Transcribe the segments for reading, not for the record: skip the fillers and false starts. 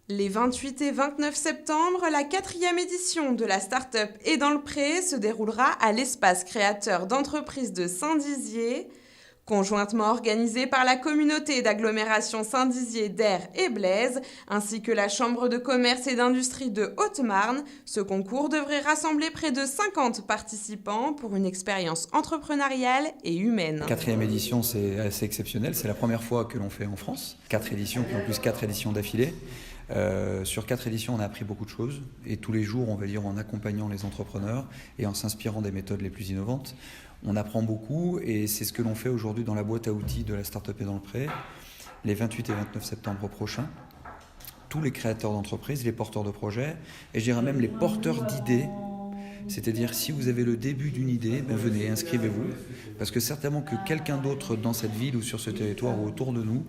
Les 28 et 29 septembre, la 4e édition de la Start-up et dans le pré se déroulera à l'espace créateur d'entreprises de Saint-Dizier. Conjointement organisé par la communauté d'agglomération Saint-Dizier d'Aire et Blaise, ainsi que la Chambre de commerce et d'industrie de Haute-Marne, ce concours devrait rassembler près de 50 participants pour une expérience entrepreneuriale et humaine. La 4e édition, c'est assez exceptionnel. C'est la première fois que l'on fait en France. 4 éditions, puis en plus 4 éditions d'affilée. Sur 4 éditions, on a appris beaucoup de choses. Et tous les jours, on va dire, en accompagnant les entrepreneurs et en s'inspirant des méthodes les plus innovantes, on apprend beaucoup. Et c'est ce que l'on fait aujourd'hui dans la boîte à outils de la Start-up et dans le pré, les 28 et 29 septembre prochains. Tous les créateurs d'entreprises, les porteurs de projets, et je dirais même les porteurs d'idées. C'est-à-dire, si vous avez le début d'une idée, venez, inscrivez-vous. Parce que certainement que quelqu'un d'autre dans cette ville ou sur ce territoire ou autour de nous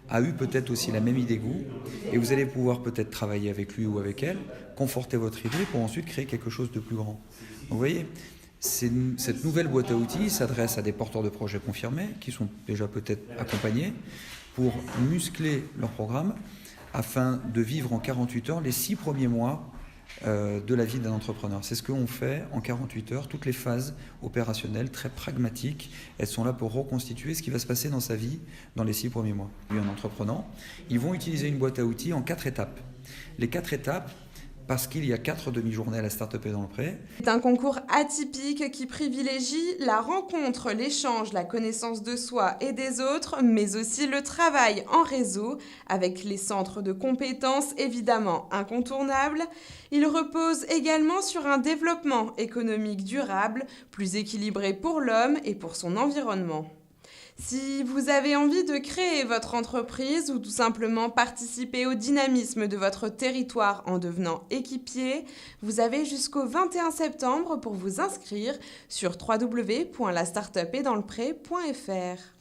a eu peut-être aussi la même idée que vous. Et vous allez pouvoir peut-être travailler avec lui ou avec elle, conforter votre idée pour ensuite créer quelque chose de plus grand. Donc vous voyez, cette nouvelle boîte à outils s'adresse à des porteurs de projets confirmés, qui sont déjà peut-être accompagnés, pour muscler leur programme, afin de vivre en 48 heures les 6 premiers mois de la vie d'un entrepreneur. C'est ce qu'on fait en 48 heures, toutes les phases opérationnelles, très pragmatiques, elles sont là pour reconstituer ce qui va se passer dans sa vie dans les 6 premiers mois. Un entreprenant, ils vont utiliser une boîte à outils en 4 étapes. Les 4 étapes, parce qu'il y a 4 demi-journées à la Start-up et dans le pré. C'est un concours atypique qui privilégie la rencontre, l'échange, la connaissance de soi et des autres, mais aussi le travail en réseau, avec les centres de compétences évidemment incontournables. Il repose également sur un développement économique durable, plus équilibré pour l'homme et pour son environnement. Si vous avez envie de créer votre entreprise ou tout simplement participer au dynamisme de votre territoire en devenant équipier, vous avez jusqu'au 21 septembre pour vous inscrire sur www.lastartupeetdanslepré.fr.